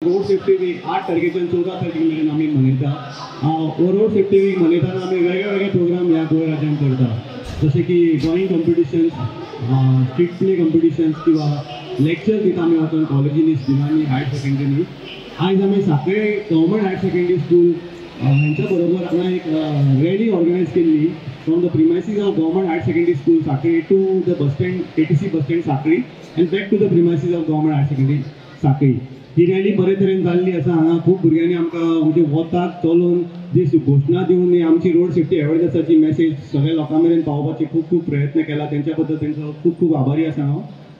Road safety weak 8 तारखेच्यान 14 तारखे मेरेन आमी मनयता. हो रोड सेफ्टी वीक मनयतना आमी वेगळे वेगळे प्रोग्राम ह्या गोंय राज्यांत करता, जशे की drawing competitions, street play competitions किंवा लेक्चर दिता आमी वचून कॉलेजींनी, स्कुलांनी, हायर सेकंडरीनी. आयज आमी सांखळे गव्हर्मेंट हायर सेकंडरी स्कूल हांच्या बरोबर हांगा एक रॅली ऑर्गनायज केल्ली from the premises of government higher secondary school Sankhali to the bus stand ATC bus stand Sankhali and back to the premises of government higher secondary Sankhali. ही rally बरे तरेन जाल्ली आसा. हांगा खूब भुरग्यांनी आमकां म्हणजे वतात चलून जी घोशणा दिवन आमची रोड सेफ्टी अवेअरनेसाची मेसेज सगळ्या लोकां मेरेन पावोवपाचे खूब प्रयत्न केला. तेंच्या बद्दल तेंचो खूब आभारी आसा हांव.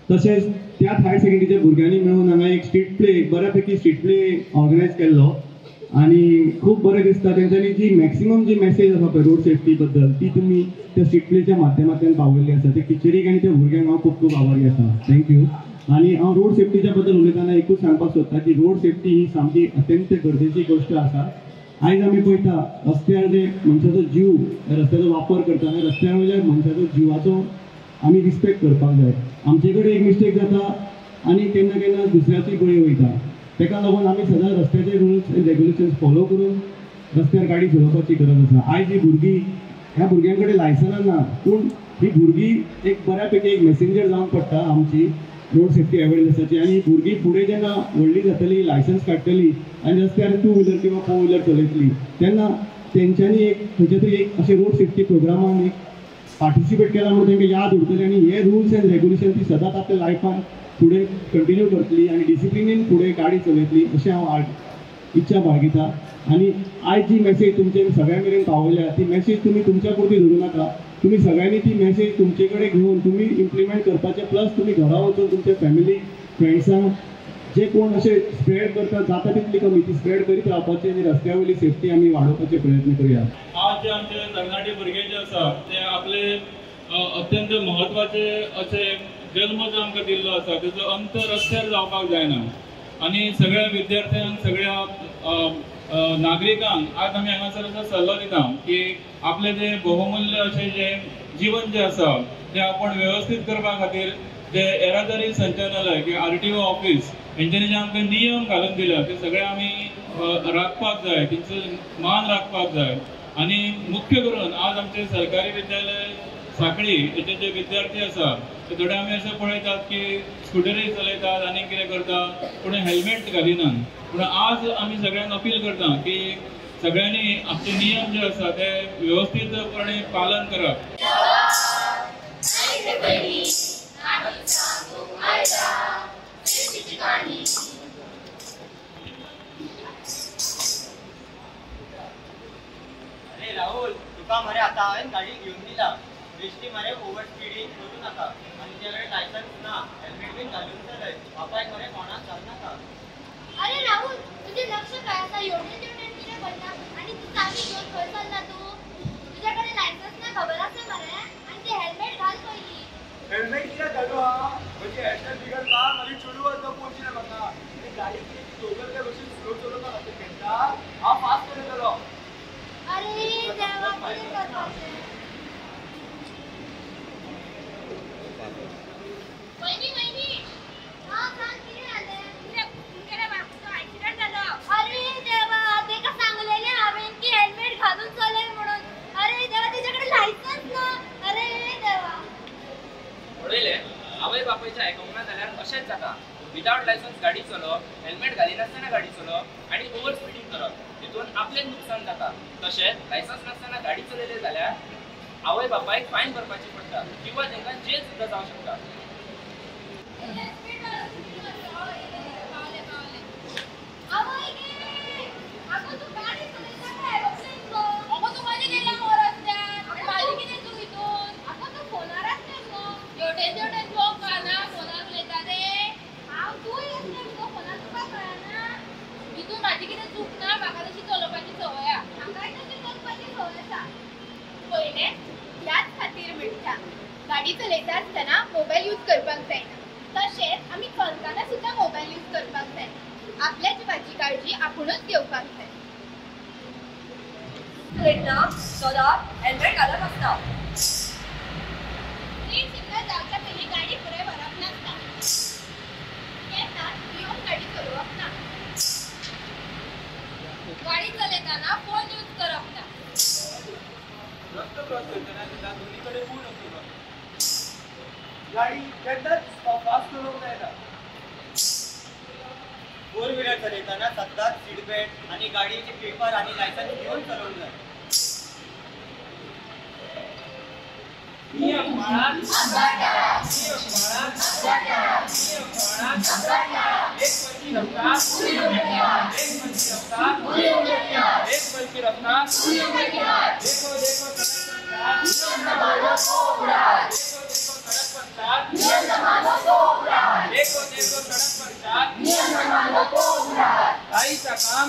तशेंच त्याच हायर सेकंडरीच्या भुरग्यांनी मेळून हांगा एक स्ट्रीट प्ले, बऱ्यापैकी स्ट्रीट प्ले ऑर्गनायज केल्लो आणि खूब बरें दिसता. तेंच्यांनी जी मॅक्सिमम जी मेसेज आसा पळय रोड सेफ्टी बद्दल ती तुमी त्या स्ट्रीट प्लेच्या माध्यमांतल्यान पावयल्ली आसा. ते टिचरीक आनी त्या भुरग्यांक हांव खूब आभारी आसा. थँक्यू. आणि हांव रोड सेफ्टीच्या बद्दल उलयतना एकूच सांगपाक सोदता की रोड सेफ्टी ही सामकी अत्यंत गरजेची गोष्ट आसा. आयज आमी पळयता रस्त्यार जे मनशाचो जीव, रस्त्याचो वापर करता, रस्त्यार वयल्या मनशाचो जिवाचो आमी रिस्पेक्ट करपाक जाय. आमचे कडेन एक मिस्टेक जाता आनी केन्ना केन्ना दुसऱ्याची बळी वयता. तेका लागून आमी सदांच रस्त्याचे रुल्स एंड रेग्युलेशन्स फॉलो करून रस्त्यार गाडी चलोवपाची गरज आसा. आयज ही भुरगीं, ह्या भुरग्यां कडेन लायसन्स ना, पूण ही भुरगीं एक बऱ्यापैकी एक मेसेंजर जावंक पडटा आमची रोड सेफ्टी अवेअरनेसाची. आनी भुरगीं फुडें जेन्ना व्हडली जातली, लायसन्स काडटली आनी रस्त्यार 2 व्हिलर किंवा 4 व्हिलर चलयतली तेन्ना तेंच्यांनी एक खंयच्या तरी एक अशें रोड सेफ्टी प्रोग्रामान एक पार्टिसिपेट केला म्हणून तांकां याद उरतलें आनी हे रुल्स एंड रेग्युलेशन ती सदांच आपल्या लायफान फुडें कंटिन्यू करतली आनी डिसिप्लिनीन फुडें गाडी चलयतली अशें हांव इच्छा बाळगिता. आनी आयज जी मेसेज तुमचे सगळ्यां मेरेन पावयल्या ती मेसेज तुमी तुमच्या पुरती धरूं नाका. तुम्ही सगळ्यांनी ती मेसेज तुमचे कडेन घेवन तुमी इम्प्लिमेंट करपाचें, प्लस तुमी घरा वचून तुमच्या फॅमिली फ्रेंड्सांक जे कोण अशें स्प्रेड करता जाता तितली कमी ती स्प्रेड करीत रावपाची आनी रस्त्या वयली सेफ्टी आमी वाडोवपाचे प्रयत्न करूया. आज जे आमचे तरणाटे भुरगे जे आसा ते आपले अत्यंत म्हत्वाचे असे जल्म जो आमकां दिल्लो आसा तेजो अंत रस्त्यार जावपाक जायना. आनी सगळ्या विद्यार्थ्यांक, सगळ्या नागरिकांक आज आमी हांगासर असो सल्लो दिता की आपले जे बहुमूल्य अशें जे जीवन जे आसा ते आपण व्यवस्थीत करपा खातीर जे येरादारी संचालनालय किंवा RTO ऑफिस हेंच्यांनी जे आमकां नियम घालून दिल्या ते सगळे आमी राखपाक जाय, तेंचो मान राखपाक जाय. आनी मुख्य करून आज आमचे सरकारी विद्यालय सांखळी हेचे जे विद्यार्थी आसा ते थोडे आमी अशें पळयतात की स्कुटरी चलयतात आनी कितें करतात पूण हेल्मेट घालिनात. पूण आज आमी सगळ्यांक अपील करता की सगळ्यांनी आपले नियम जे आसा ते व्यवस्थितपणे पालन करप. अरे राहुल, तुका मरे आता हांवें गाडी घेवन दिला. बेश्टी मरे ओवर स्पीडींग करूं नाका आनी तुज्याकडे लायसन्स ना, हेल्मेट बीन घालून चलय. बापायक मरे कोणाक घाल नाका. अरे राहुल, तुझे लक्ष काय आता एवढे कितें करता आणि तू चावी घेऊन खंय चल्ला तू? तुझ्याकडे लायसन्स ना खबर आसा मरे आणि ते हेल्मेट घाल पयली. हेल्मेट कित्याक घालू हा? म्हणजे हेल्मेट बिगडला मागीर चेडूं वचपाक पडची ना म्हाका. आनी गाडी कितें दोगर त्या भशेन स्लो चलोवपाक खातीर खेळटा हांव फास्ट चलयतलो. अरे देवा, कितें करपाचें? वहिनी हां सांग कितें जालें? तुमगेल्या बापाचो ऍक्सिडेंट जालो. अरे देवा, तेका सांगलेलें हांवें की हेल्मेट घालून चलय म्हणून. अरे देवा, तेच्याकडे लायसन्स ना. अरे देवा. पळयलें, आवय बापायचें आयकूंक ना जाल्यार अशेंच जाता. विदाउट लायसन्स गाडी चलोवप, हेल्मेट घालिनासतना गाडी चलोवप आनी ओवर स्पीडींग करप हितून आपलें नुकसान जाता. तशेंच लायसन्स नासतना गाडी चलयली जाल्यार आवय बापायक फायन भरपाची पडटा किंवा तांकां जेल सुद्दां जावंक शकता. गाडी चलयता आसतना मोबाईल यूज करपाक जायना. तशेंच आमी चलताना सुद्दां मोबाईल यूज करपाक जाय. आपल्या जिवाची काळजी आपुणूच घेवपाक जाय. चलयतना सदांच हेल्मेट घालप आसता. ग्रीन सिग्नल जावच्या पयलीं गाडी फुडें व्हरप नासता. केन्नाच भिवून गाडी चलोवप ना. गाडी चलवताना फोन यूज करप ना. रस्तो क्रॉस करताना त्या दोन्हीकडे पूल असतो का? गाडी केन्नाच फास्ट चलोवंक जायना. फोर व्हीलर चलवताना सतत सीट बेल्ट आणि गाडीचे पेपर आणि लायसन्स घेऊन चालवून जाय. नियम पाळा. नियम पाळा. नियम पाळा. एक पंची रफ्तार. एक पंची रफ्तार. एक पंची रफ्तार. देखो देखो सड़क पर चाल. देखो देखो सड़क पर चाल. गाईचा काम.